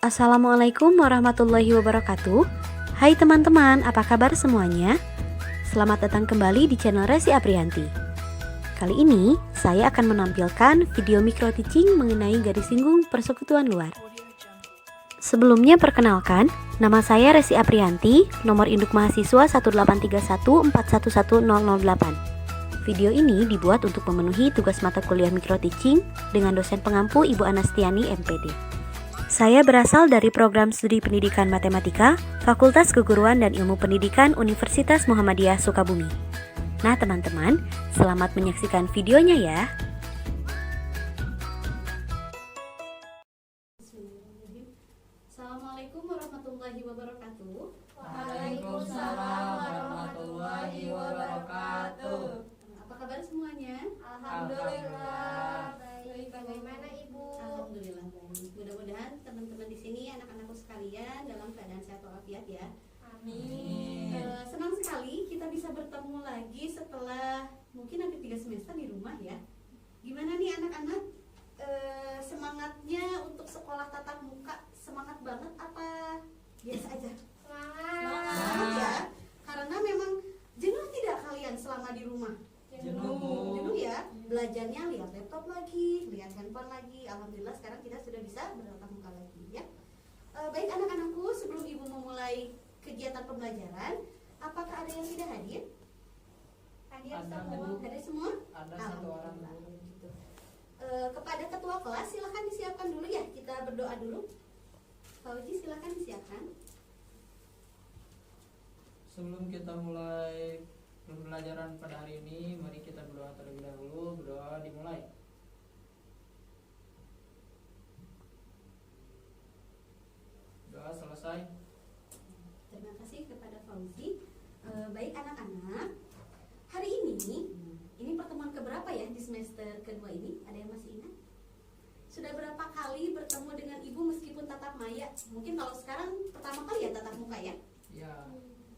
Assalamualaikum warahmatullahi wabarakatuh. Hai teman-teman, apa kabar semuanya? Selamat datang kembali di channel Resi Aprianti. Kali ini, saya akan menampilkan video micro teaching mengenai garis singgung persekutuan luar. Sebelumnya perkenalkan, nama saya Resi Aprianti, nomor induk mahasiswa 18314110008. Video ini dibuat untuk memenuhi tugas mata kuliah micro teaching dengan dosen pengampu Ibu Anastiani MPD. Saya berasal dari program studi pendidikan matematika, Fakultas Keguruan dan Ilmu Pendidikan Universitas Muhammadiyah Sukabumi. Nah teman-teman, selamat menyaksikan videonya ya. Assalamualaikum warahmatullahi wabarakatuh. Waalaikumsalam warahmatullahi wabarakatuh. Apa kabar semuanya? Alhamdulillah. Baik, bagaimana Ibu? Alhamdulillah baik. Mudah-mudahan teman-teman di sini, anak-anakku sekalian dalam keadaan sehat walafiat ya. Amin. Senang sekali kita bisa bertemu lagi setelah mungkin hampir 3 semester di rumah ya. Gimana nih anak-anak? Semangatnya untuk sekolah tatap muka semangat banget apa biasa aja? Semangat ya. Karena memang jenuh tidak kalian selama di rumah? Jenuh ya, belajarnya lihat laptop lagi, lihat handphone lagi. Alhamdulillah sekarang kita sudah bisa bertatap muka lagi ya. Baik anak-anakku, sebelum Ibu memulai kegiatan pembelajaran, apakah ada yang tidak hadir? Hadir semua? Ada satu orang. Gitu. Kepada ketua kelas silakan disiapkan dulu ya, kita berdoa dulu. Fauzi silakan disiapkan. Sebelum kita mulai pembelajaran pada hari ini, mari kita berdoa terlebih dahulu. Berdoa dimulai. Doa selesai. Terima kasih kepada Fauzi. Baik anak-anak, hari ini pertemuan keberapa ya di semester kedua ini? Ada yang masih ingat? Sudah berapa kali bertemu dengan Ibu meskipun tatap maya? Mungkin kalau sekarang pertama kali ya tatap muka ya? Ya.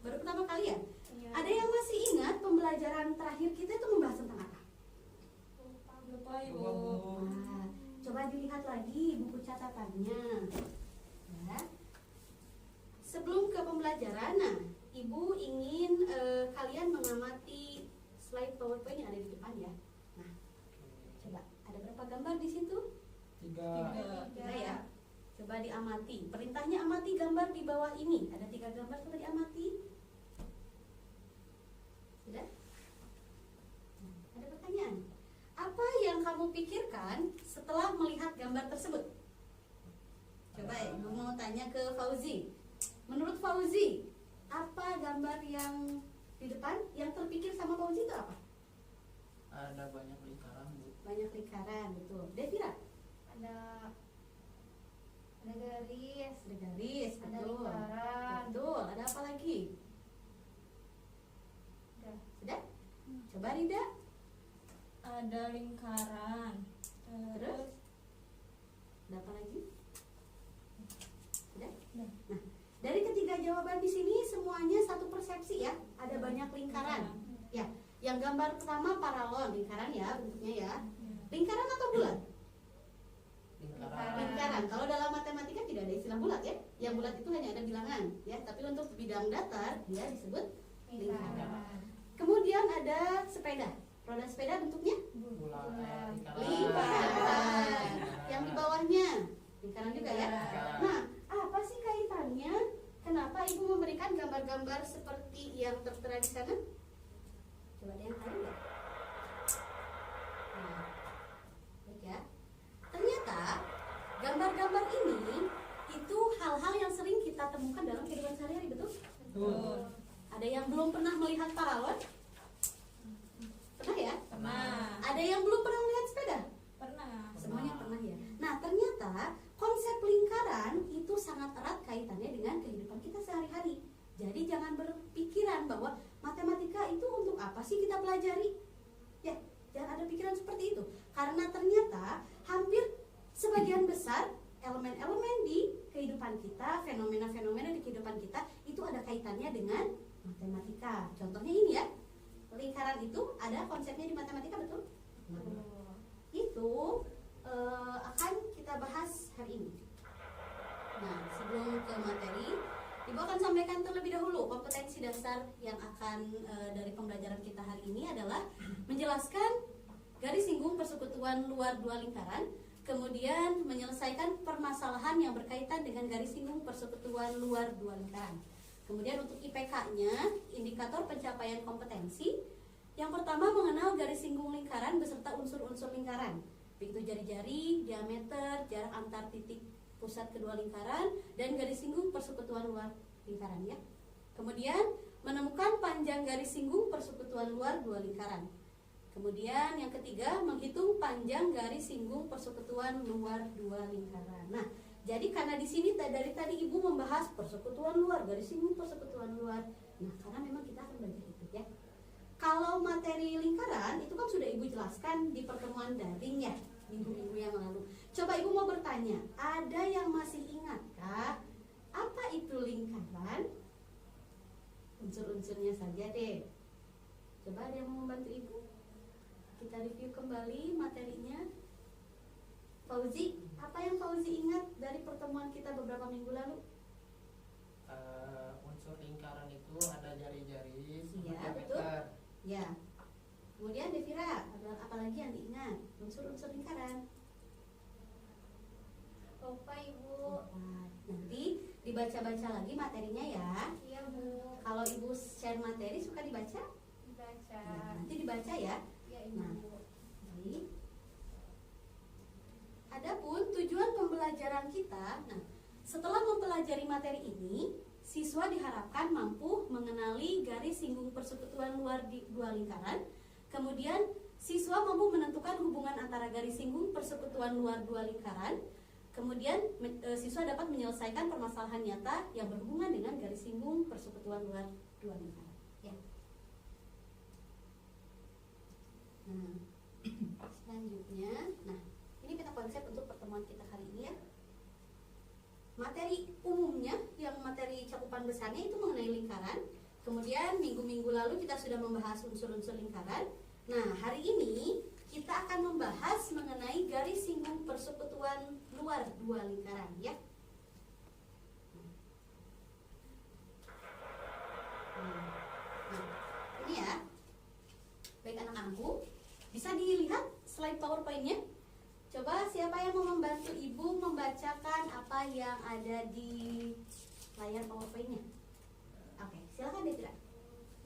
Baru pertama kali ya? Ada yang masih ingat pembelajaran terakhir kita itu membahas tentang apa? Lupa Ibu. Nah, coba dilihat lagi buku catatannya ya. Sebelum ke pembelajaran, nah Ibu ingin kalian mengamati slide PowerPoint yang ada di depan ya. Nah, coba ada berapa gambar di situ? 3. Tiga ya. Coba diamati. Perintahnya amati gambar di bawah ini. Ada 3 gambar, coba diamati. Sudah? Nah, ada pertanyaan. Apa yang kamu pikirkan setelah melihat gambar tersebut? Coba ya, Ibu mau tanya ke Fauzi. Menurut Fauzi, apa gambar yang di depan yang terpikir sama Fauzi itu apa? Ada banyak lingkaran, Bu. Banyak lingkaran, betul. Devira? Ada garis, Ada garis, ada betul. lingkaran. Betul. Ada apa lagi? Sudah? Coba Rida. Ada lingkaran. Terus? Ada apa lagi? Sudah? Nah, dari ketiga jawaban di sini semuanya satu persepsi ya. Ada banyak lingkaran. Ya, yang gambar pertama paralon, lingkaran ya bentuknya ya. Lingkaran atau bulat? Lingkaran. Kalau dalam matematika tidak ada istilah bulat ya. Yang bulat itu hanya ada bilangan ya. Tapi untuk bidang datar dia disebut lingkaran. Kemudian ada sepeda. Roda sepeda bentuknya Bulat. lingkaran. Yang di bawahnya lingkaran juga ya. Lingkaran. Nah, apa sih kaitannya? Kenapa Ibu memberikan gambar-gambar seperti yang tertera di sana? Coba ada yang tahu nggak? Nah, baik ya. Ternyata gambar-gambar ini itu hal-hal yang sering kita temukan dalam kehidupan sehari-hari, betul? Betul. Ada yang belum pernah melihat paralon? Pernah ya? Pernah. Ada yang belum pernah melihat sepeda? Pernah. Semuanya pernah ya. Nah, ternyata konsep lingkaran itu sangat erat kaitannya dengan kehidupan kita sehari-hari. Jadi jangan berpikiran bahwa matematika itu untuk apa sih kita pelajari? Ya, jangan ada pikiran seperti itu. Karena ternyata hampir sebagian besar elemen-elemen di kehidupan kita, fenomena-fenomena di kehidupan kita itu ada kaitannya dengan matematika. Contohnya ini ya. Lingkaran itu ada konsepnya di matematika, betul? Itu akan kita bahas hari ini. Nah, ke materi, Ibu akan sampaikan terlebih dahulu kompetensi dasar yang akan dari pembelajaran kita hari ini adalah menjelaskan garis singgung persekutuan luar dua lingkaran, kemudian menyelesaikan permasalahan yang berkaitan dengan garis singgung persekutuan luar dua lingkaran. Kemudian untuk IPK-nya, indikator pencapaian kompetensi, yang pertama mengenal garis singgung lingkaran beserta unsur-unsur lingkaran, yaitu jari-jari, diameter, jarak antar titik pusat kedua lingkaran, dan garis singgung persekutuan luar lingkaran ya. Kemudian menemukan panjang garis singgung persekutuan luar dua lingkaran. Kemudian yang ketiga, menghitung panjang garis singgung persekutuan luar dua lingkaran. Nah, jadi karena di sini dari tadi Ibu membahas persekutuan luar, garis singgung persekutuan luar. Nah, karena memang kita akan belajar itu ya. Kalau materi lingkaran itu kan sudah Ibu jelaskan di pertemuan daring ya, minggu-minggu yang lalu. Coba Ibu mau bertanya, ada yang masih ingatkah apa itu lingkaran? Unsur-unsurnya saja deh. Coba ada yang mau membantu Ibu? Kita review kembali materinya. Fauzi, apa yang Fauzi ingat dari pertemuan kita beberapa minggu lalu? Unsur lingkaran itu ada jari-jari, Iya, betul. Ya. Kemudian Devira, ada apa lagi yang diingat? Unsur-unsur lingkaran. Lupa Ibu. Nah, nanti dibaca-baca lagi materinya ya. Iya Bu. Kalau Ibu share materi suka dibaca? Baca. Nah, nanti dibaca ya. Iya Ibu. Nah. Baik. Adapun tujuan pembelajaran kita, nah, setelah mempelajari materi ini, siswa diharapkan mampu mengenali garis singgung persekutuan luar di dua lingkaran. Kemudian, siswa mampu menentukan hubungan antara garis singgung persekutuan luar dua lingkaran. Kemudian, siswa dapat menyelesaikan permasalahan nyata yang berhubungan dengan garis singgung persekutuan luar dua lingkaran. Ya. Nah, selanjutnya, nah, ini peta konsep untuk pertemuan kita hari ini ya. Materi umumnya, yang materi cakupan besarnya itu mengenai lingkaran. Kemudian minggu-minggu lalu kita sudah membahas unsur-unsur lingkaran. Nah, hari ini kita akan membahas mengenai garis singgung persekutuan luar dua lingkaran ya. Nah, ini ya. Baik anak-anakku, bisa dilihat slide PowerPoint-nya. Coba siapa yang mau membantu Ibu membacakan apa yang ada di layar PowerPoint-nya? Oke, silakan Devira.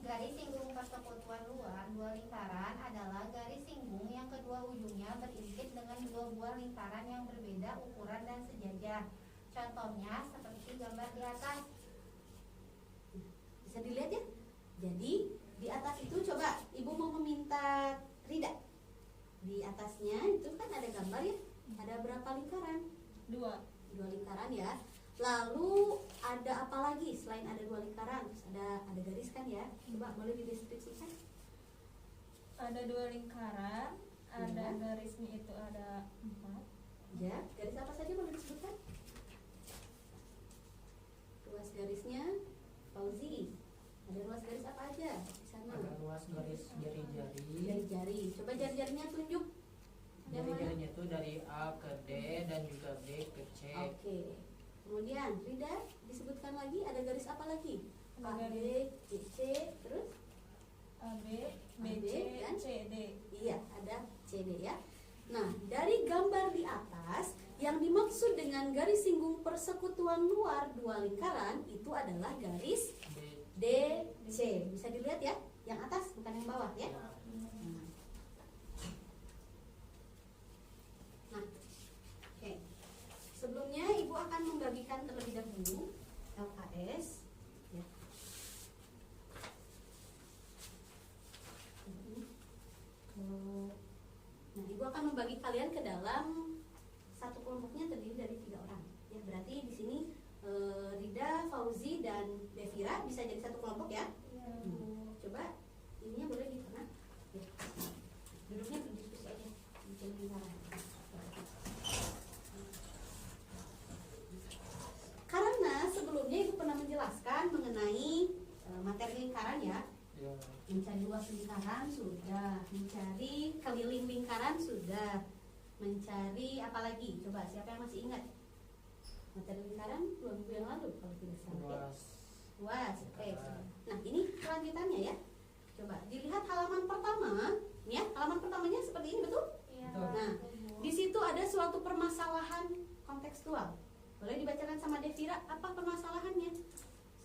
Garis singgung persekutuan luar dua lingkaran adalah garis singgung yang kedua ujungnya berimpit dengan dua buah lingkaran yang berbeda ukuran dan sejajar. Contohnya seperti gambar di atas. Bisa dilihat ya. Jadi di atas itu coba Ibu mau meminta Rida. Di atasnya itu kan ada gambar ya. Ada berapa lingkaran? 2. 2 lingkaran ya. Lalu ada apa lagi selain ada 2 lingkaran? Terus ada garis kan ya? Coba boleh dideskripsikan. Ada 2 lingkaran, ada Ya. garisnya itu ada 4. Ya, garis apa saja boleh disebutkan? Ruas garisnya Fauzi. Ada ruas garis apa aja di sana? Ada ruas garis jari-jari. Jari-jari. Coba jari-jarinya tunjuk. Yang mana? Jari-jarinya itu dari A ke D dan juga B ke C. Oke. Kemudian Rida disebutkan lagi ada garis apa lagi? Ada A, B, garis. C, terus? AB, AB, BC, kan? CD. Iya, ada CD ya. Nah, dari gambar di atas, yang dimaksud dengan garis singgung persekutuan luar dua lingkaran itu adalah garis D. DC. Bisa dilihat ya, yang atas bukan yang bawah ya. Nah, oke. Sebelumnya Ibu akan membagikan terlebih dahulu LKS. Ya. Nah, Ibu akan membagi kalian ke dalam satu kelompoknya terdiri dari 3 orang. Ya, berarti di sini Rida, Fauzi, dan Devira bisa jadi satu kelompok ya. Iya, Coba ininya boleh di tengah. Ya. Duduknya berdiskusi aja. Bikin lingkaran. Karena sebelumnya Ibu pernah menjelaskan mengenai materi lingkaran ya. Ya. Mencari luas lingkaran sudah, mencari keliling lingkaran sudah, mencari apa lagi? Coba siapa yang masih ingat? Materi lingkaran 2 minggu yang lalu kalau tidak salah. Oke. luas. Luas. Oke. Nah, ini kelanjutannya ya. Coba dilihat halaman pertama. Nih ya, halaman pertamanya seperti ini, betul? Iya. Betul. Nah, di situ ada suatu permasalahan kontekstual. Boleh dibacakan sama Devira apa permasalahannya?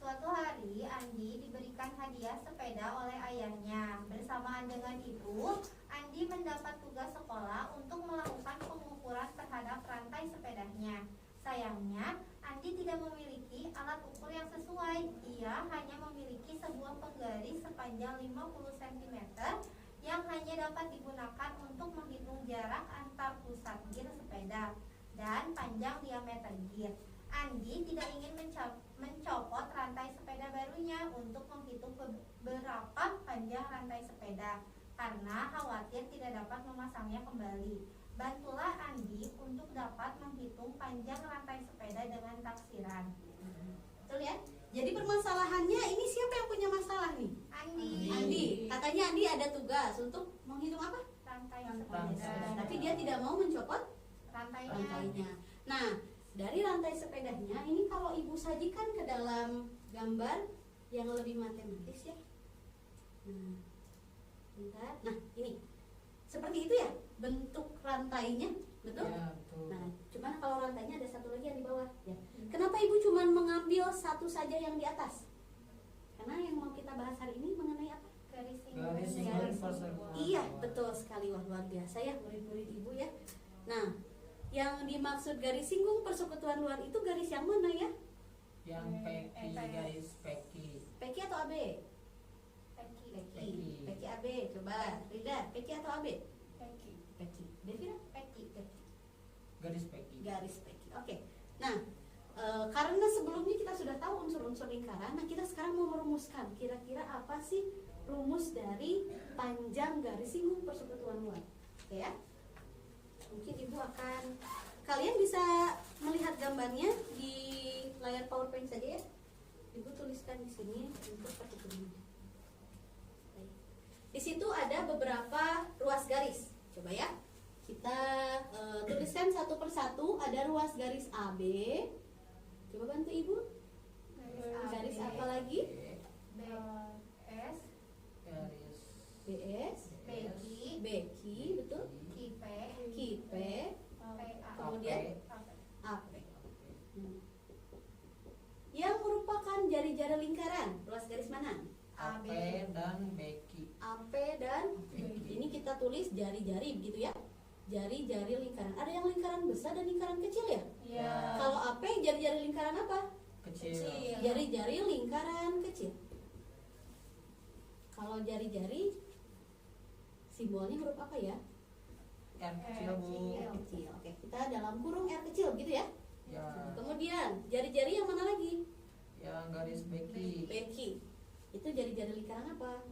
Suatu hari, Andi diberikan hadiah sepeda oleh ayahnya. Bersamaan dengan itu, Andi mendapat tugas sekolah untuk melakukan pengukuran terhadap rantai sepedanya. Sayangnya, Andi tidak memiliki alat ukur yang sesuai. Ia hanya memiliki sebuah penggaris sepanjang 50 cm yang hanya dapat digunakan untuk menghitung jarak antar pusat gear sepeda dan panjang diameter gear. Andi tidak ingin mencopot rantai sepeda barunya untuk menghitung berapa panjang rantai sepeda karena khawatir tidak dapat memasangnya kembali. Bantulah Andi untuk dapat menghitung panjang rantai sepeda dengan taksiran. Betul ya? Jadi permasalahannya ini siapa yang punya masalah nih? Andi, Andi. Katanya Andi ada tugas untuk menghitung apa? rantai Rantai. sepeda. Tapi dia tidak mau mencopot Rantainya. rantainya. Nah, dari rantai sepedanya ini kalau ibu sajikan ke dalam gambar yang lebih matematis ya. Nah, bentar. Nah, ini seperti itu ya bentuk rantainya, betul? Ya, betul. Nah, cuman kalau rantainya ada satu lagi yang di bawah ya. Kenapa ibu cuma mengambil satu saja yang di atas? Karena yang mau kita bahas hari ini mengenai apa? Garis Garis singgung. singgung persekutuan. Iya, betul sekali. Wah, luar biasa ya murid-murid ibu ya. Nah, yang dimaksud garis singgung persekutuan luar itu garis yang mana ya? Yang peki, guys, peki. Peki atau AB? Peki. Peki. Peki AB. Coba, Rida, peki atau AB? Peki. Peki. Devira? Peki. Garis peki. Garis peki. Oke. Nah, karena sebelumnya kita sudah tahu unsur-unsur lingkaran, nah kita sekarang mau merumuskan kira-kira apa sih rumus dari panjang garis singgung persekutuan luar. Oke ya. Mungkin ibu akan, kalian bisa melihat gambarnya di layar PowerPoint saja ya. Ibu tuliskan di sini untuk perhitungan. Di situ ada beberapa ruas garis. Coba ya, kita tuliskan satu persatu. Ada ruas garis AB. Coba bantu ibu. Garis apa lagi? BS, Garis BS, Peki, BQ, betul. Kipe, KP, PA. kemudian AP. Yang merupakan jari-jari lingkaran, ruas garis mana? AP dan beki. AP dan ini kita tulis jari-jari begitu ya. Jari-jari lingkaran. Ada yang lingkaran besar dan lingkaran kecil ya? Iya. Kalau AP jari-jari lingkaran apa? Kecil. Jari-jari lingkaran kecil. Kalau jari-jari simbolnya huruf apa ya? R kecil, Bu. Kecil. Oke, kita dalam kurung R kecil gitu ya. Ya, Kemudian jari-jari yang mana lagi? yang garis beki. Beki. Itu jari-jari lingkaran apa?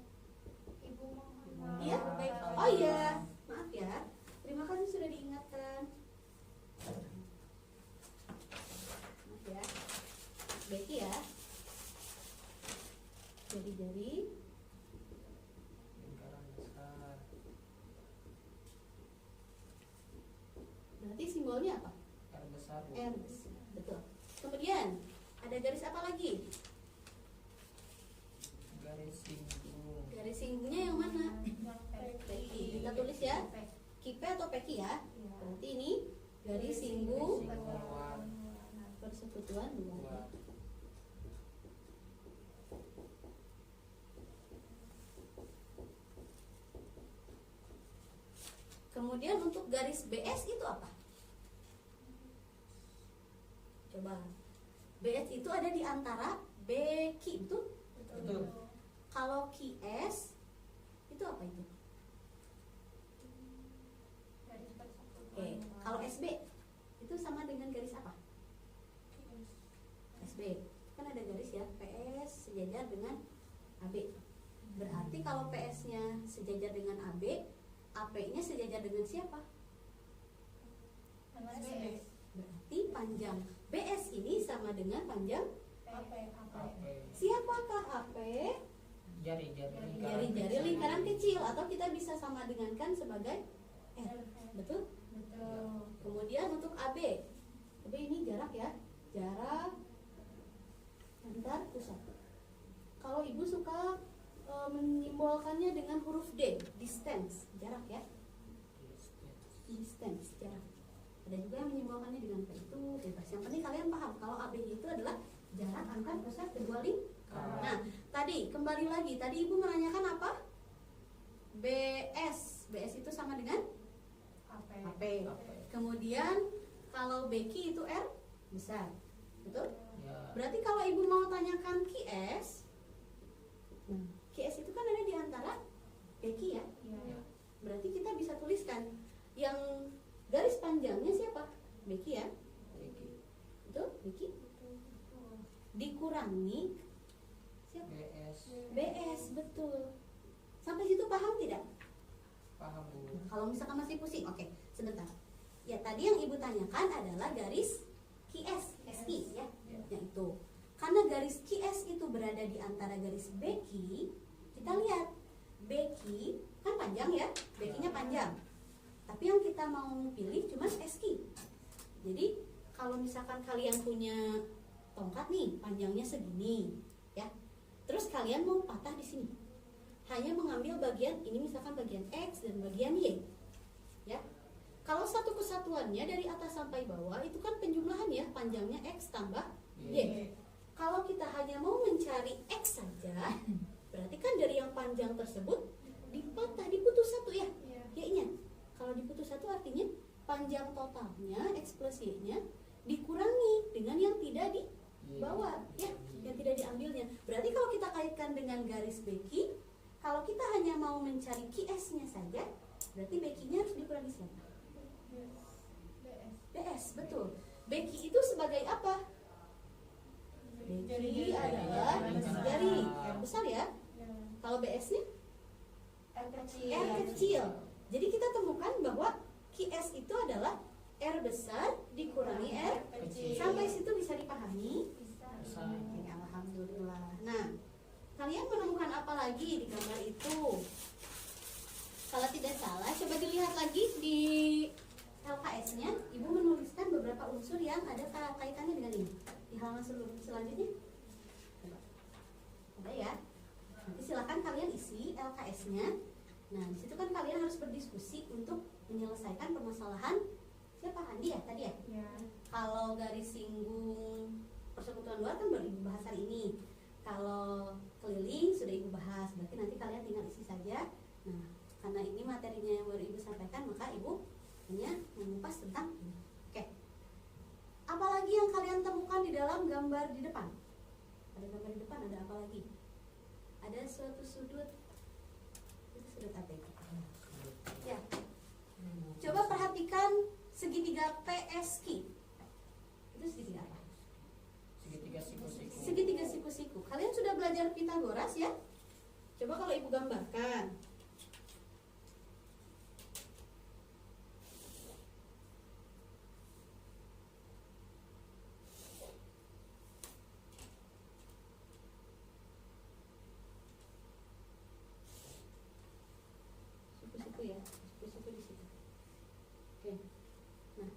Ibu Muhammad. Iya, baik. Oh iya, maaf ya. Terima kasih sudah diingatkan. Maaf ya. Beki ya. Jari-jari Lingkaran besar. berarti simbolnya apa? R besar, Bu. R besar. Betul. Kemudian ada garis apa lagi? Garis singgung. Garis singgungnya yang mana? Yang Peki. Kita tulis ya. Kipe atau peki ya. Berarti ini garis singgung Luar. persekutuan luar. Luar. Kemudian untuk garis BS itu apa? Coba. BS itu ada di antara BQ, betul? Betul. Kalau QS itu apa itu? Garis persekutuan. Oke, kalau SB itu sama dengan garis apa? SB. Kan ada garis ya, PS sejajar dengan AB. Berarti kalau PS-nya sejajar dengan AB, AP-nya sejajar dengan siapa? BS. Berarti panjang BS ini sama dengan panjang AP. siapakah AP? Jari-jari lingkaran. Jari-jari lingkaran kecil atau kita bisa sama dengankan sebagai R. Betul? Betul. Kemudian untuk AB. AB ini jarak ya. distance, jarak ya. Distance, jarak. Ada juga yang menyimbolkannya dengan P, itu bebas. Yang penting kalian paham kalau ABY itu adalah jarak antar pusat kedua lingkaran. Nah, tadi kembali lagi, tadi Ibu menanyakan apa? BS. BS itu sama dengan AP. Kemudian kalau BQ itu R besar. Betul? Ya. Berarti kalau Ibu mau tanyakan QS, nah, QS itu kan ada di antara BQ ya. Ya. Berarti kita bisa tuliskan yang garis panjangnya siapa? BQ ya. Betul? BQ. Dikurangi siapa? BS. BS, betul. Sampai situ paham tidak? Paham Bu. Kalau misalkan masih pusing, oke, sebentar. Ya, tadi yang Ibu tanyakan adalah garis QS, SI ya, yang itu. Karena garis QS itu berada di antara garis BQ, kita lihat BQ kan panjang ya, BQ-nya panjang. Tapi yang kita mau pilih cuma SQ. Jadi kalau misalkan kalian punya tongkat nih, panjangnya segini, ya. Terus kalian mau patah di sini. Hanya mengambil bagian ini, misalkan bagian X dan bagian Y. Ya. Kalau satu kesatuannya dari atas sampai bawah itu kan penjumlahan ya, panjangnya X tambah Y. Kalau kita hanya mau mencari X saja, berarti kan dari yang panjang tersebut dipatah, diputus satu ya, Y-nya. Kalau diputus satu artinya panjang totalnya X plus Y-nya dikurangi dengan yang tidak dibawa ya, yang tidak diambilnya. Berarti kalau kita kaitkan dengan garis BQ, kalau kita hanya mau mencari QS-nya saja, berarti BQ-nya harus dikurangi siapa? BS, betul. BQ itu sebagai apa? BQ adalah jari yang besar ya. Kalau BS-nya R kecil. R kecil. Jadi kita temukan bahwa QS itu adalah R besar dikurangi R Kecil. Sampai situ bisa dipahami? Bisa. Oke, alhamdulillah. Nah, kalian menemukan apa lagi di gambar itu? Kalau tidak salah, coba dilihat lagi di LKS-nya. Ibu menuliskan beberapa unsur yang ada kaitannya dengan ini. Di halaman selanjutnya. Coba. Ada ya? Nanti silakan kalian isi LKS-nya. Nah, di situ kan kalian harus berdiskusi untuk menyelesaikan permasalahan siapa? Andi ya tadi ya? Kalau garis singgung persekutuan luar kan baru Ibu bahas hari ini. Kalau keliling sudah Ibu bahas, berarti nanti kalian tinggal isi saja. Nah, karena ini materinya yang baru Ibu sampaikan, maka Ibu hanya mengupas tentang ini. Oke. Apalagi yang kalian temukan di dalam gambar di depan? Ada gambar di depan, ada apa lagi? Ada suatu sudut. Itu sudut apa itu? Ya. Coba perhatikan segitiga PSQ. Itu segitiga apa? Segitiga siku-siku. Segitiga siku-siku. Kalian sudah belajar Pitagoras ya? Coba kalau Ibu gambarkan. Siku-siku ya, siku-siku di situ. Oke. Nah.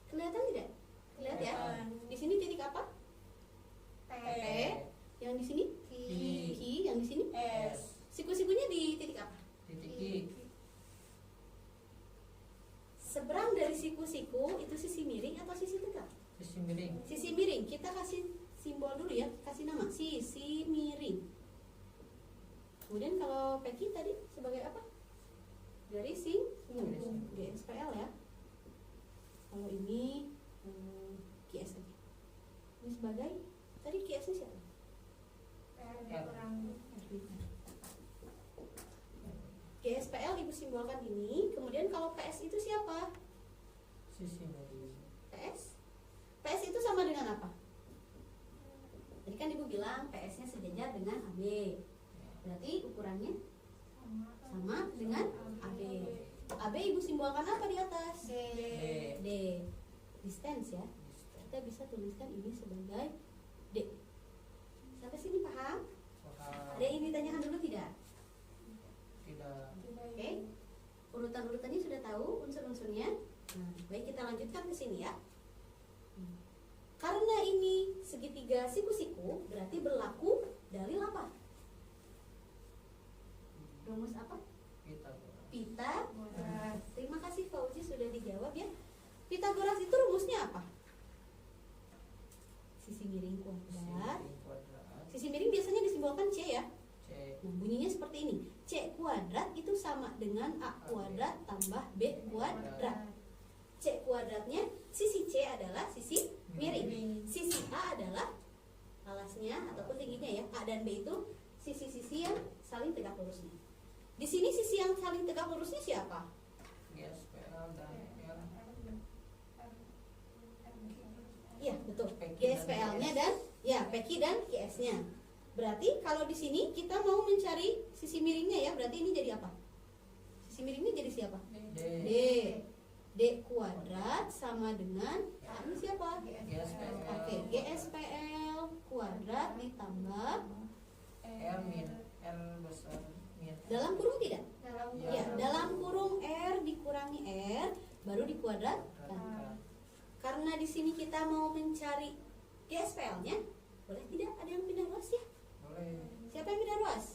Kelihatan tidak? Lihat ya. Di sini titik apa? P. P. Yang di sini? Q. Q. Yang di sini? S. Siku-sikunya di titik apa? Titik I. Seberang dari siku-siku itu sisi miring atau sisi tegak? Sisi miring. Sisi miring. Kita kasih simbol dulu ya, kasih nama sisi miring. Kemudian kalau PQ tadi sebagai apa? Garis singgung. GSPL ya. Kalau ini QS tadi. Ini sebagai tadi QS-nya siapa? R dikurangi. GSPL Ibu simbolkan ini. Kemudian kalau PS itu siapa? Sisi miring. PS? PS itu sama dengan apa? Tadi kan Ibu bilang PS-nya sejajar dengan AB. Berarti ukurannya sama dengan AB. AB Ibu simbolkan apa di atas? D. D. Distance ya. Kita bisa tuliskan ini sebagai D. Sampai sini paham? Paham. Ada yang ditanyakan dulu tidak? Tidak. Oke. tahu unsur-unsurnya? Nah, baik, kita lanjutkan ke sini ya. Karena ini segitiga siku-siku, berarti berlaku dalil apa? Rumus apa? Pitagoras. Terima kasih Fauzi sudah dijawab ya. Pitagoras itu rumusnya apa? Sisi miring kuadrat. Sisi miring biasanya disimbolkan C ya. Nah, bunyinya seperti ini. C kuadrat itu sama dengan A kuadrat tambah B kuadrat. C kuadratnya, sisi C adalah sisi miring. Sisi A adalah alasnya ataupun tingginya ya. A dan B itu sisi-sisi yang saling tegak lurusnya. Di sini sisi yang saling tegak lurusnya siapa? GSPL dan R. Iya, betul. PQ GSPL-nya dan ya PQ dan QS-nya. Berarti kalau di sini kita mau mencari sisi miringnya ya, berarti ini jadi apa? Sisi miringnya jadi siapa? D. D kuadrat sama dengan A ini siapa? GSPL. Oke, GSPL kuadrat ditambah R min R besar min. dalam kurung tidak? Dalam Ya. Ya, dalam kurung R dikurangi R baru dikuadratkan. Karena di sini kita mau mencari GSPL-nya, boleh tidak ada yang pindah ruas ya? Boleh. Siapa yang pindah ruas?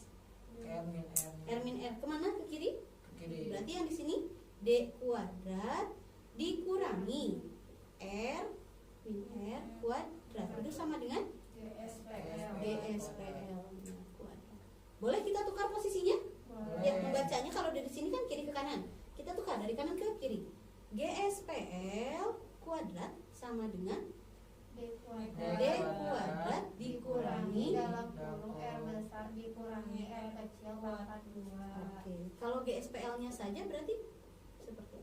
R min R. R min R kemana? Ke kiri? Ke kiri. Berarti yang di sini D kuadrat dikurangi R min R kuadrat itu sama dengan GSPL kuadrat. Boleh kita tukar posisinya? Ya, membacanya kalau dari sini kan kiri ke kanan. Kita tukar dari kanan ke kiri. GSPL kuadrat sama dengan D D kuadrat dikurangi. dalam kurung R besar dikurangi R kecil pangkat 2. Oke, kalau GSPL-nya saja berarti seperti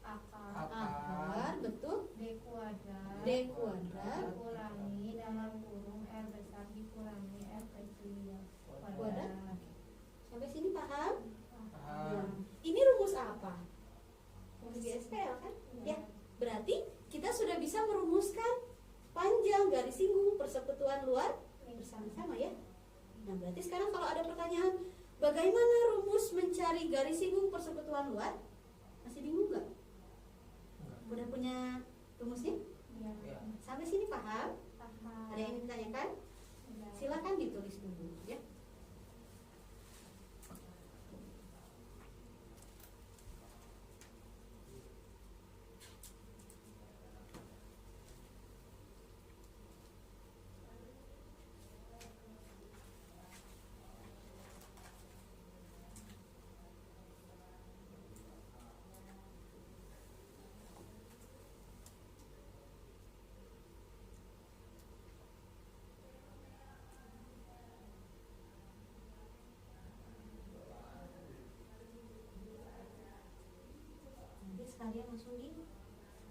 apa? Akar, betul. D kuadrat D kuadrat dikurangi dalam kurung R besar dikurangi R kecil kuadrat. Sampai sini paham? Paham. Nah, ini rumus apa? Rumus GSPL kan? Ya, berarti kita sudah bisa merumuskan panjang garis singgung persekutuan luar bersama-sama ya. Nah, berarti sekarang kalau ada pertanyaan, bagaimana rumus mencari garis singgung persekutuan luar? Masih bingung nggak? Udah punya rumusnya? Ya. Sampai sini paham? Ada yang ditanyakan? Silakan ditulis dulu ya. Nanti sekalian langsung di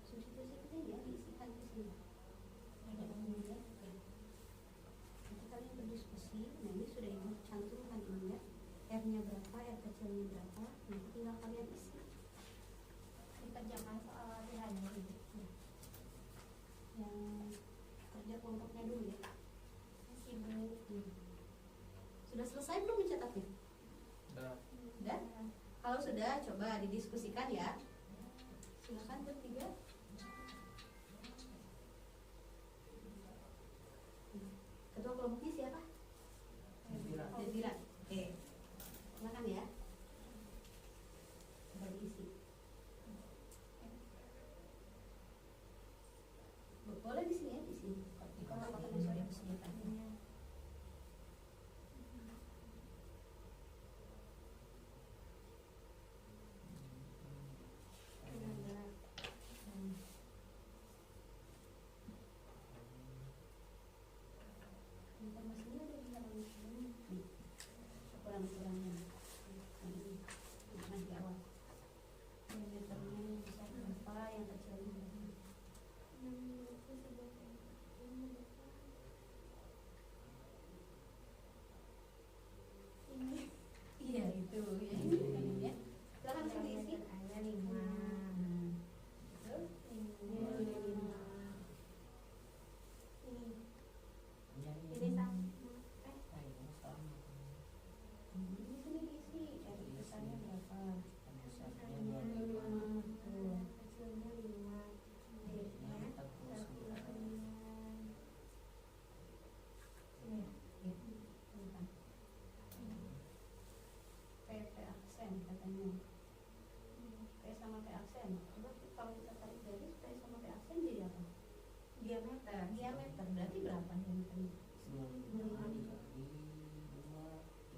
substitusi ya, diisikan di sini. Ada ya. Nanti kalian berdiskusi. Nah, ini sudah ibu cantumkan ini ya. R-nya berapa, R kecilnya berapa. Nanti tinggal kalian isi. dikerjakan soal latihannya ini. Yang kerja kelompoknya dulu ya. Sibuk. Sudah selesai belum mencatatnya? Udah. Sudah? Kalau sudah, coba didiskusikan ya. Silakan bertiga. Ketua kelompoknya siapa? Dedira. Oke. Silakan ya. Coba diisi. Boleh di sini ya, di sini. Di kotak-kotaknya sudah disediakan. Diameter berarti berapa diameternya? 90 kali 2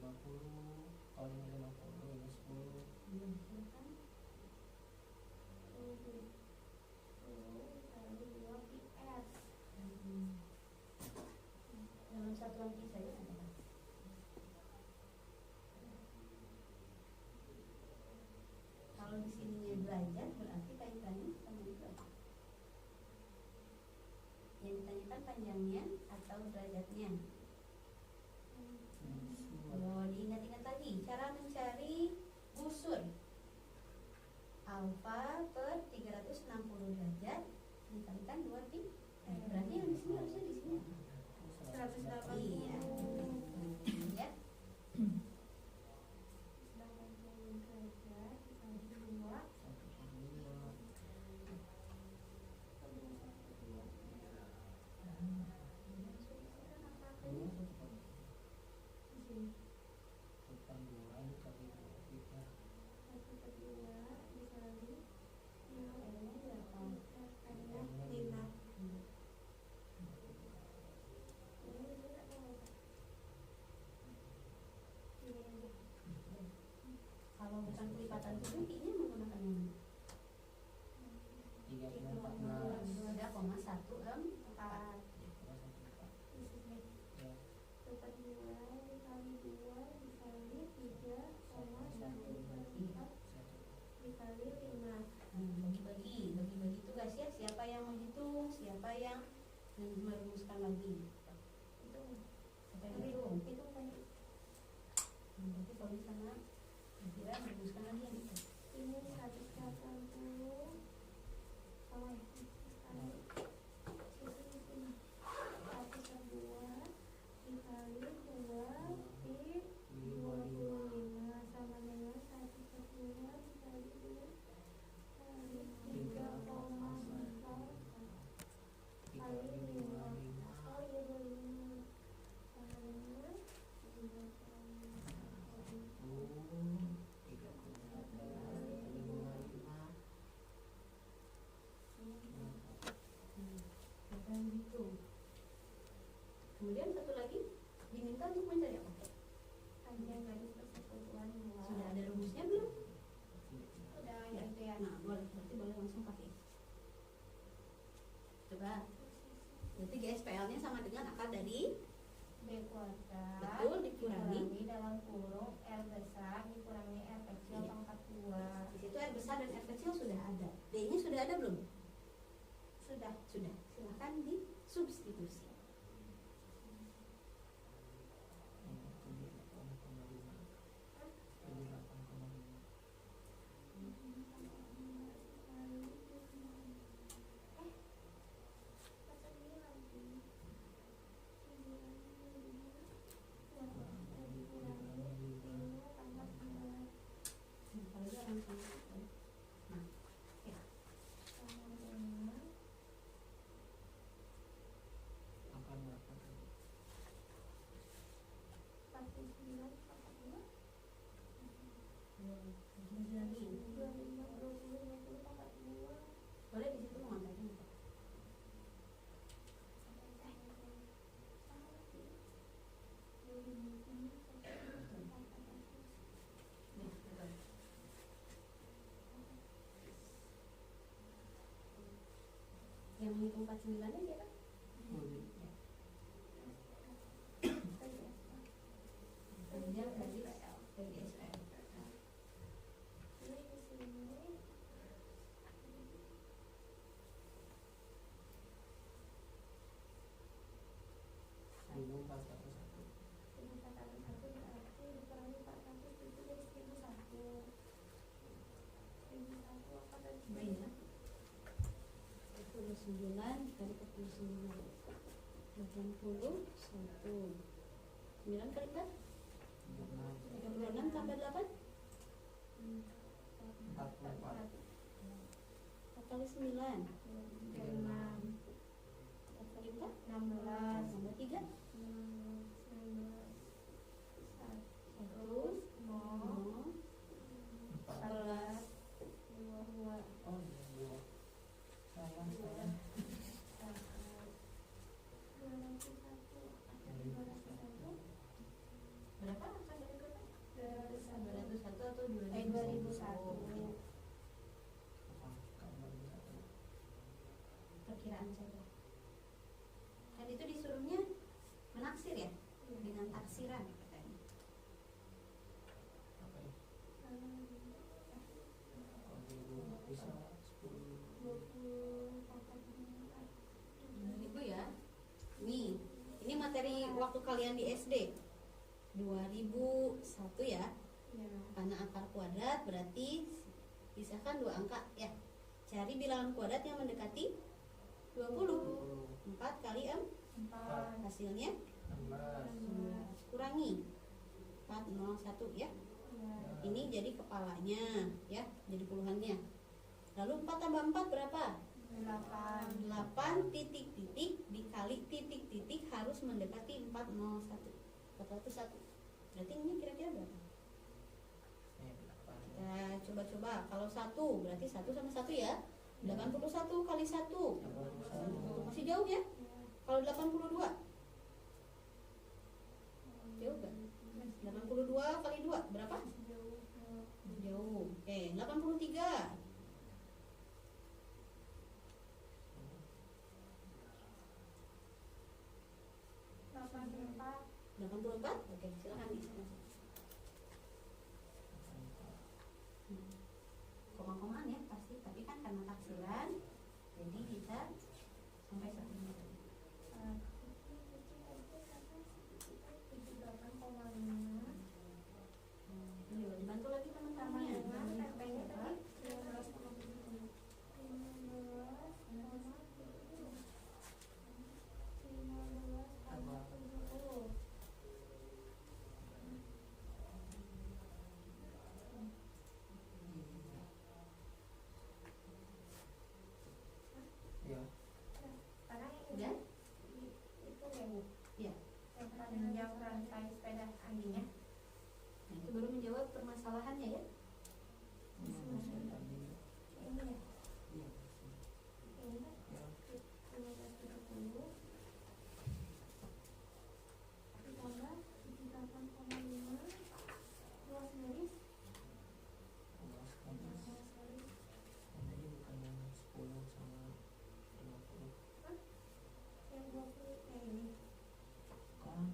50, kalau ini 50 ini 10. Iya, betul kan? Dalam satuan Pi saja ada apa? Kalau di sininya derajat berarti kaitannya sama itu apa? Yang ditanyakan panjangnya atau derajatnya? Oh, diingat-ingat lagi cara mencari busur alfa per 360 derajat dikalikan 2 pi. Berarti yang di sini harusnya di sini 180. iya ya. Kalau bukan kelipatan 7 pi-nya menggunakan yang mana? 3,14. Bagi-bagi tugas ya. Siapa yang menghitung, siapa yang merumuskan lagi. Siapa yang menghitung? Berarti kalau di sana kira merumuskan lagi yang itu. Ini 180 sama sekali. Sisi sini 102 dikali 2 pi 25 sama dengan 102 dikali 2 kali 3,4 kali 5. Oh iya 25 sama dengan 3,4. Begitu. Kemudian satu lagi diminta untuk mencari apa? Panjang garis persekutuan 2. Sudah ada rumusnya belum? Udah ya itu ya. Nah, berarti boleh langsung pakai. Coba. Berarti GSPL-nya sama dengan akar dari B kuadrat betul dikurangi. dalam kurung R besar dikurangi R kecil Iya. pangkat 2. Di situ R besar dan R kecil sudah ada. D-nya sudah ada belum? Sudah. Sudah. Silahkan disubstitusi. Kalau dia orang tua. Nah, ya. Akan berapa tadi? 49 pangkat 2. Lagi. 25 20 50 pangkat 2. Boleh di situ mengatakan apa? Ya, betul. Yang menghitung 49-nya siapa? Kemudian dari SPL. Ini di sini Bingung 401. ini 401 berarti dikurangi 400 itu jadi 1001. 1001 apa tadi? Baik ya. 49 dikali 49. 81. 9 kali 4? 36 tambah 8? 44. 4 kali 9? 36 4 kali 4? 16 Tambah 3? 1 0 14. 2 Oh iya, salah saya. waktu kalian di SD 2001 ya. Ya. Karena akar kuadrat berarti pisahkan dua angka ya. Cari bilangan kuadrat yang mendekati 20. 4 kali 4. hasilnya 16. kurangi 401 ya. Ya. Ini jadi kepalanya ya, jadi puluhannya. Lalu 4 tambah 4 berapa? 8. 8 titik-titik dikali titik-titik harus mendekati 401. 401. Berarti ini kira-kira berapa? Kita coba-coba. Kalau 1 berarti 1 sama 1 ya. 81 kali 1 masih jauh ya. Kalau 82 jauh gak? 82 kali 2 berapa? Jauh. Oke, 83 84. Oke, silakan di sana. Koma-komaan ya pasti, tapi kan karena taksiran jadi kita sampai 1 meter. Yuk, dibantu lagi teman-temannya. Ya. Udah? Itu ya Bu, Ya. yang panjang rantai sepeda andinya. Nah, itu baru menjawab permasalahannya ya. Ini ya, ini kan Ya. 1530 ditambah 78,5 luas garis Ini bukan yang 10 sama 50 yang 20 ini. kan?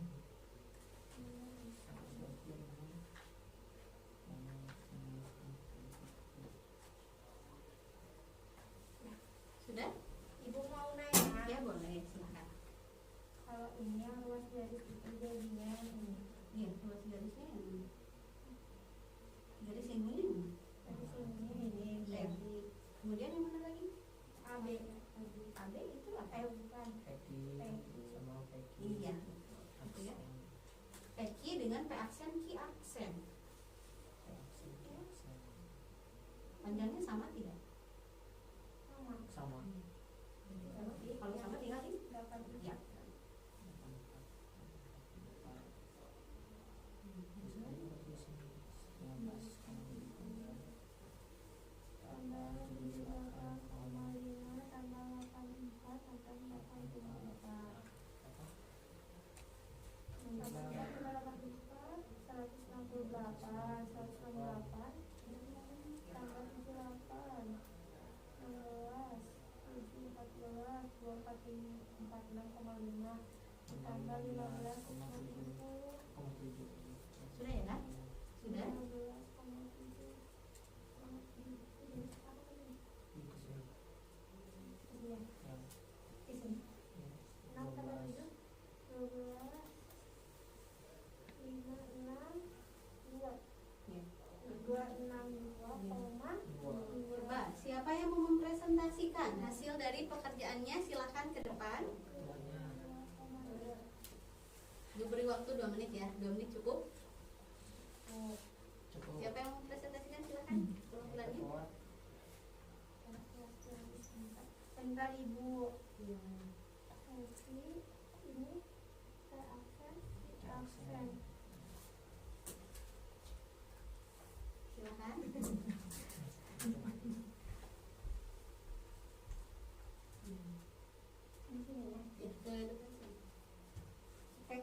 126. Sudah? Ibu mau nanya, Ya boleh, silakan. kalau ini yang luas garis itu jadinya ini. Iya, luas garisnya yang garis yang ini. Dari sini ini Ya. jadi Kemudian yang mana lagi? AB. AB itu apa? Bukan. Peki sama Peki. Iya, itu ya. Peki dengan P aksen, Q aksen. Panjangnya sama tidak? Sama. Sama. Jadi kalau sama tinggal di 8 ya. tambah 78,5 tambah 84 tambah 84. Tambah 84, 168, 168 tambah 78, 16, 7, 14, 24, 46,5 tambah 15, 10, Sudah ya kan? Sudah? 15,7. Iya, di sini. 6 tambah 7, 12, 5, 6, 2. Ya. 262,2. Coba, siapa yang mau mempresentasikan hasil dari pekerjaannya? Silakan ke depan. Diberi waktu 2 menit ya. 2 menit cukup. Cukup. Siapa yang mau mempresentasikan? Silakan. Perwakilannya. Sebentar Ibu. Iya. Ini saya aksen, aksen. Silakan. Di sini ya. Ya, ke depan sini.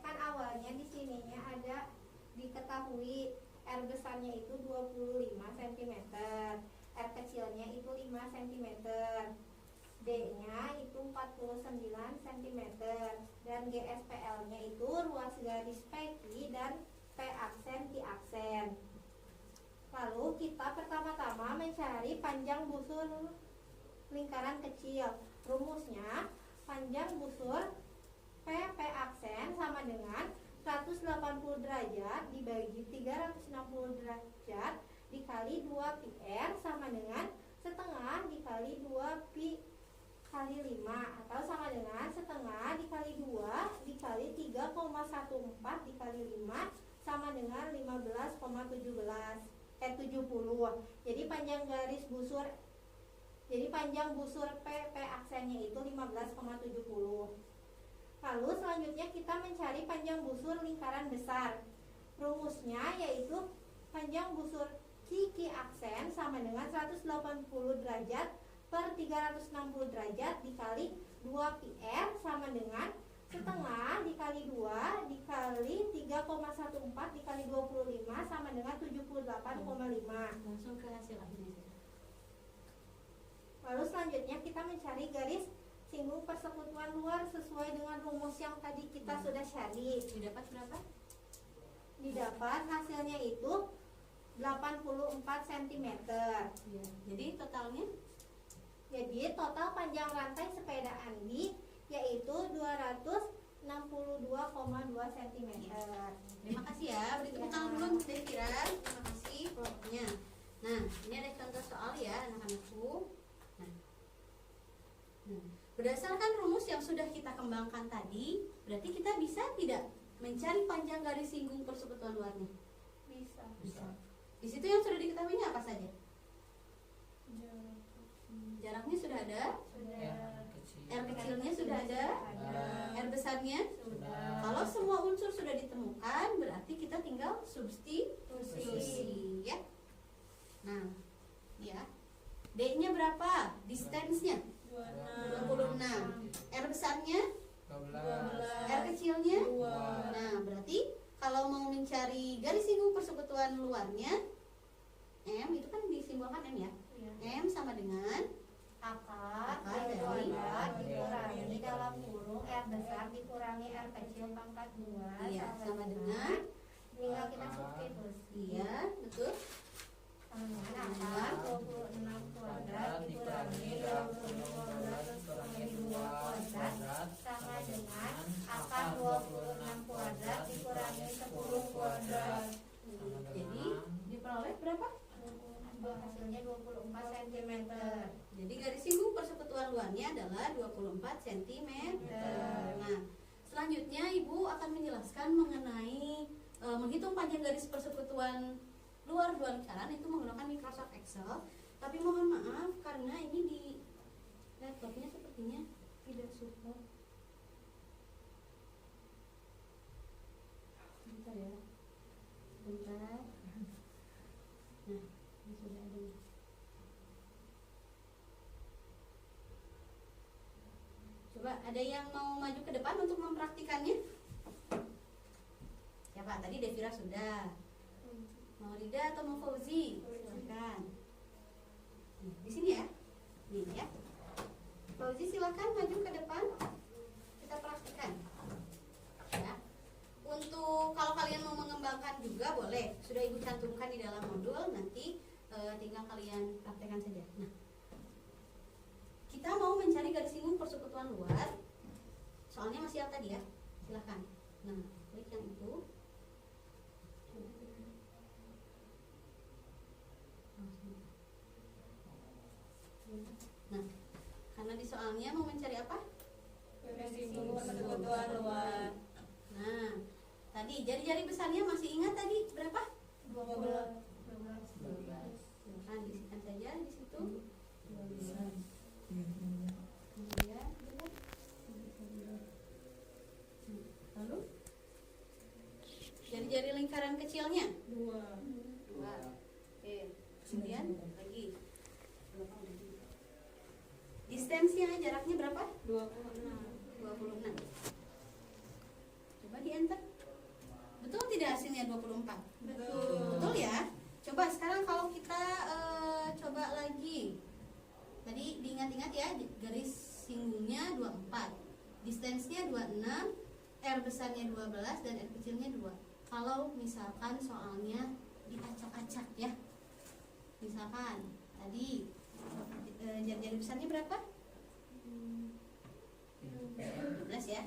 Kan awalnya di sininya ada diketahui R besarnya itu 25 cm, R kecilnya itu 5 cm, D-nya itu 49 cm, dan GSPL-nya itu ruas garis PQ dan P aksen Q aksen. Lalu kita pertama-tama mencari panjang busur lingkaran kecil. Rumusnya panjang busur P aksen sama dengan derajat dikali 2 pi R sama dengan setengah dikali 2 pi kali 5 atau sama dengan setengah dikali 2 dikali 3,14 dikali 5 sama dengan 70. Jadi panjang busur P aksennya itu 15,70. Lalu selanjutnya kita mencari panjang busur lingkaran besar. Rumusnya yaitu panjang busur Q aksen sama dengan 180 derajat per 360 derajat dikali 2 pi R sama dengan setengah dikali 2 dikali 3,14 dikali 25 sama dengan 78,5. Langsung ke hasil akhirnya saja. Lalu selanjutnya kita mencari garis singgung persekutuan luar sesuai dengan rumus yang tadi kita sudah cari. Didapat berapa? Didapat hasilnya itu 84 cm. Ya. Jadi totalnya Jadi total panjang rantai sepeda Andi yaitu 262,2 cm. terima kasih ya. Beri tepuk tangan dulu untuk Devira. Terima kasih kelompoknya. Nah, ini ada contoh soal ya anak-anakku. Nah, berdasarkan rumus yang sudah kita kembangkan tadi, berarti kita bisa tidak mencari panjang garis singgung persekutuan luarnya? Bisa. Di situ yang sudah diketahuinya apa saja? Jarak. Jaraknya sudah ada, R kecilnya sudah ada, R besarnya. Kalau semua unsur sudah ditemukan, berarti kita tinggal substitusi ya. Nah, ya. D-nya berapa? Distance-nya 26. R besarnya, 12. R kecilnya. Nah, berarti kalau mau mencari garis singgung persekutuan luarnya, M itu kan disimbolkan M ya. M sama dengan Akar Akar dari dari dikurangi dalam kurung R besar dikurangi R kecil pangkat 2 Iya, sama dengan tinggal kita substitusi. iya, betul. Sama dengan akar 26 kuadrat dikurangi 20 kuadrat dikurangi 2 kuadrat sama dengan akar 26 kuadrat dikurangi 10 kuadrat. Jadi diperoleh berapa? Hasilnya 24 cm. Jadi garis singgung persekutuan luarnya adalah 24 cm. Nah, selanjutnya Ibu akan menjelaskan mengenai menghitung panjang garis persekutuan luar dua lingkaran itu menggunakan Microsoft Excel. Tapi mohon maaf karena ini di laptopnya sepertinya tidak support. Bentar ya. Bentar. Nah, ini sudah ada nih. Coba ada yang mau maju ke depan untuk mempraktikannya? Siapa? Tadi Devira sudah. Mau Rida atau mau Fauzi? Silakan. Di sini ya. Nih ya. Fauzi silakan maju ke depan. Kita praktikan. Ya. Untuk kalau kalian mau mengembangkan juga boleh. Sudah Ibu cantumkan di dalam modul. Nanti tinggal kalian praktekkan saja. Nah, kita mau mencari garis singgung persekutuan luar. Soalnya masih yang tadi ya. Silakan. Nah, klik yang itu. Nah, karena di soalnya mau mencari apa? Garis singgung persekutuan luar. Nah, tadi jari-jari besarnya masih ingat tadi berapa? 12. Silakan diisikan saja di situ. Kemudian, lalu jari-jari lingkaran kecilnya 2. Oke, kemudian lagi. Distansinya jaraknya berapa? 26. Coba di enter. Betul tidak hasilnya 24? Betul ya? Coba sekarang kalau kita coba lagi. Tadi diingat-ingat ya, garis singgungnya 24. Distance-nya 26, R besarnya 12 dan R kecilnya 2. Kalau misalkan soalnya diacak-acak ya. Misalkan tadi jari-jari besarnya berapa? 12 ya.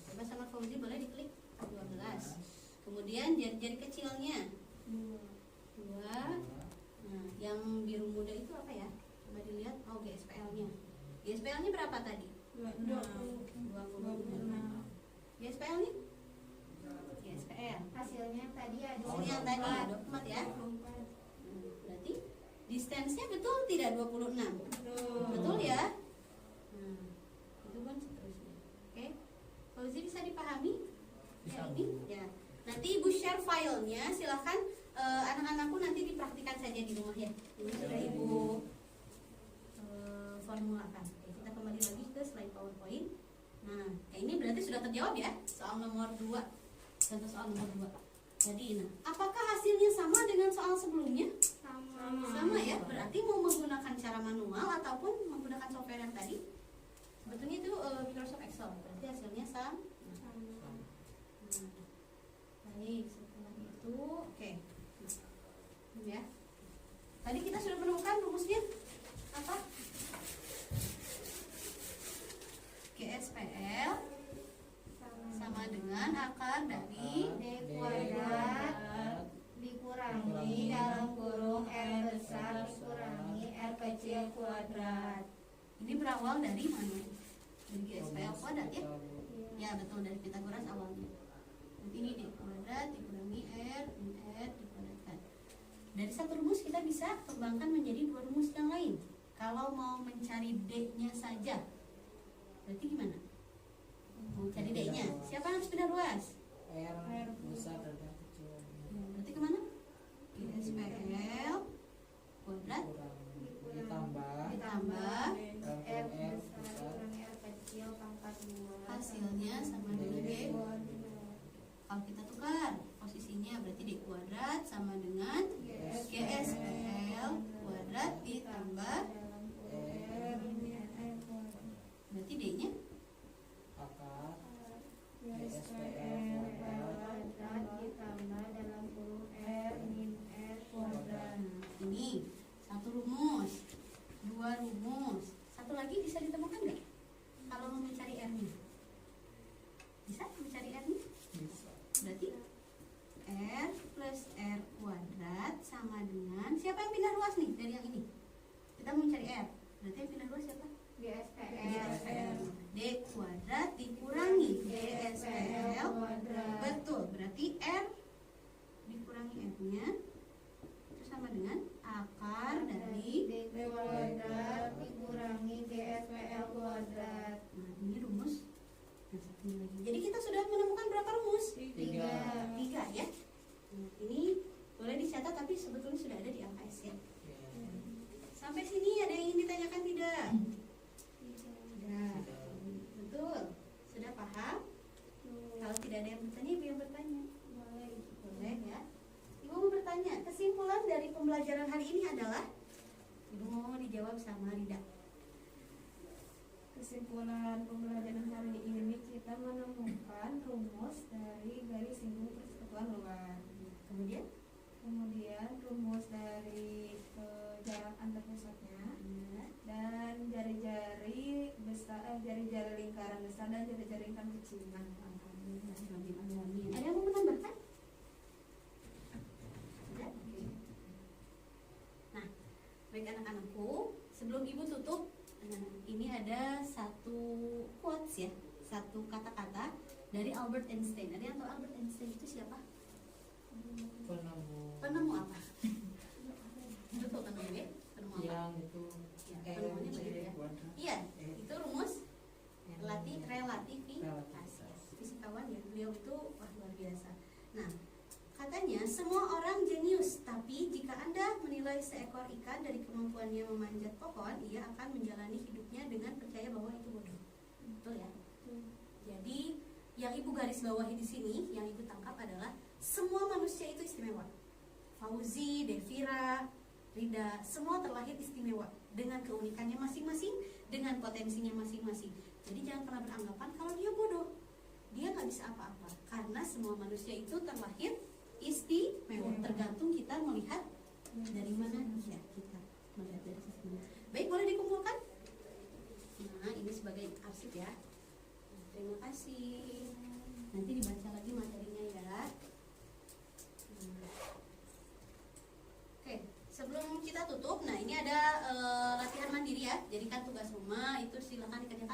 Coba sama Fauzi boleh diklik 12. Kemudian jari-jari kecilnya 2. Nah, yang biru muda itu apa ya? Coba dilihat. Oh, GSPL-nya. GSPL-nya berapa tadi? 26. GSPL-nya? GSPL. Hasilnya tadi ada Hasilnya yang tadi 24 ya. Berarti distance-nya betul tidak 26? Betul ya? Nah, itu kan seterusnya. Oke. Fauzi bisa dipahami? Bisa, Ya, ini? Bu. Ya. Nanti Ibu share filenya, silahkan anak-anakku nanti dipraktikkan saja di rumah ya. Ini sudah Ibu formulakan. Oke, kita kembali lagi ke slide PowerPoint. Nah, ini berarti sudah terjawab ya soal nomor 2. Contoh soal nomor 2. Jadi, nah, apakah hasilnya sama dengan soal sebelumnya? Sama ya, berarti mau menggunakan cara manual ataupun menggunakan software yang tadi. Sebetulnya itu Microsoft Excel, berarti hasilnya sama. Baik, setelah itu, oke. Ya. Tadi kita sudah menemukan rumusnya apa? GSPL sama dengan akar dari D kuadrat dikurangi dalam kurung R besar dikurangi R kecil kuadrat. ini berawal dari mana? Dari GSPL kuadrat ya? Ya betul, dari Pythagoras awalnya. Nanti ini D kuadrat dikurangi R dikuadratkan. Dari satu rumus kita bisa kembangkan menjadi 2 rumus yang lain. Kalau mau mencari D-nya saja, berarti gimana? Mau cari D-nya, siapa yang harus pindah ruas? R besar dan R kecil. Berarti kemana? GSPL kuadrat ditambah R besar dikurangi R kecil pangkat 2 hasilnya sama dengan D. Kalau kita tukar posisinya berarti D kuadrat sama dengan GSPL kuadrat ditambah berarti D-nya akar GSPL kuadrat ditambah dalam kurung R min R kuadrat. ini satu rumus, 2 rumus, satu lagi bisa ditemukan nggak? Kalau mau mencari R-nya, bisa mencari R-nya? bisa. Berarti R plus R kuadrat sama dengan siapa yang pindah ruas nih dari yang ini? Kita mau mencari R, berarti yang pindah ruas siapa? GSPL D kuadrat dikurangi GSPL kuadrat. betul, berarti R dikurangi R-nya itu sama dengan akar dari D kuadrat dikurangi GSPL kuadrat. nah ini rumus yang satunya lagi. Jadi kita sudah menemukan berapa rumus? 3 ya. Nah, ini boleh dicatat tapi sebetulnya sudah ada di AKS ya. Sampai sini ada yang ingin ditanyakan tidak? Tidak. Betul. Sudah paham? Kalau tidak ada yang bertanya, Ibu yang bertanya. Boleh ya. Ibu mau bertanya, kesimpulan dari pembelajaran hari ini adalah Ibu mau dijawab sama Rida. Kesimpulan pembelajaran hari ini kita menemukan rumus dari garis singgung persekutuan luar. Kemudian Kemudian rumus dari jarak antar pusatnya dan jari-jari besar, jari-jari lingkaran besar dan jari-jari lingkaran kecil. ada yang mau menambahkan? Ada? Oke. Nah, baik anak-anakku, sebelum Ibu tutup, ini ada satu quotes ya, satu kata-kata dari Albert Einstein. Ada yang tahu Albert Einstein itu siapa? Penemu apa? Betul penemu ya? Penemu apa? Yang itu Ya, penemuannya begitu ya. Iya, itu rumus relativitas. Fisikawan ya, beliau itu wah luar biasa. Nah, katanya semua orang jenius, tapi jika Anda menilai seekor ikan dari kemampuannya memanjat pohon, ia akan menjalani hidupnya dengan percaya bahwa itu bodoh. Betul ya? Jadi, yang Ibu garis bawahi di sini, yang Ibu tangkap adalah semua manusia itu istimewa. Fauzi, Devira, Rida, semua terlahir istimewa dengan keunikannya masing-masing, dengan potensinya masing-masing. Jadi jangan pernah beranggapan kalau dia bodoh, dia nggak bisa apa-apa. Karena semua manusia itu terlahir istimewa. Tergantung kita melihat dari mana ya kita melihat dari sisi mana. Baik, boleh dikumpulkan. Nah, ini sebagai arsip ya. Terima kasih. Nanti dibaca lagi materinya ya.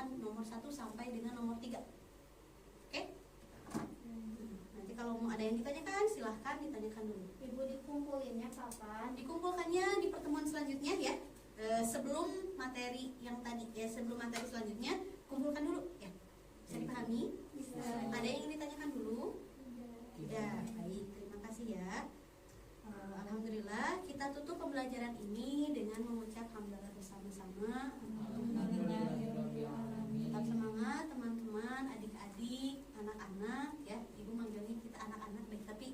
dikerjakan nomor 1 sampai dengan nomor 3. Oke? Nanti kalau mau ada yang ditanyakan silahkan ditanyakan dulu. Ibu dikumpulinnya kapan? Dikumpulkannya di pertemuan selanjutnya ya. Sebelum materi yang tadi ya, sebelum materi selanjutnya kumpulkan dulu ya. Bisa dipahami? Bisa. Ada yang ingin ditanyakan dulu? Tidak. Baik, terima kasih ya. Alhamdulillah kita tutup pembelajaran ini dengan mengucap hamdalah bersama-sama. Tetap semangat teman-teman, adik-adik, anak-anak ya. Ibu manggilnya kita anak-anak deh, tapi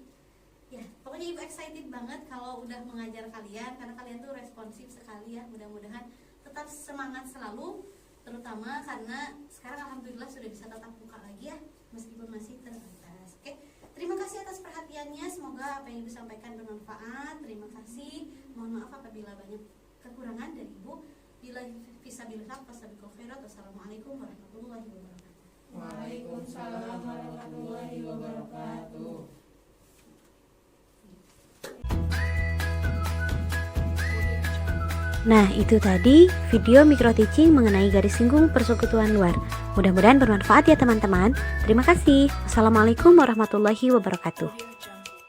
ya pokoknya ibu excited banget kalau udah mengajar kalian karena kalian tuh responsif sekali ya. Mudah-mudahan tetap semangat selalu, terutama karena sekarang alhamdulillah sudah bisa tatap muka lagi ya meskipun masih terbatas. Oke, terima kasih atas perhatiannya, semoga apa yang ibu sampaikan bermanfaat. Terima kasih, mohon maaf apabila banyak kekurangan dari ibu. Bila fisabilillah fasabiqul khairat. Wassalamualaikum warahmatullahi wabarakatuh. Waalaikumsalam warahmatullahi wabarakatuh. Nah, itu tadi video micro teaching mengenai garis singgung persekutuan luar. Mudah-mudahan bermanfaat ya teman-teman. Terima kasih. Wassalamualaikum warahmatullahi wabarakatuh.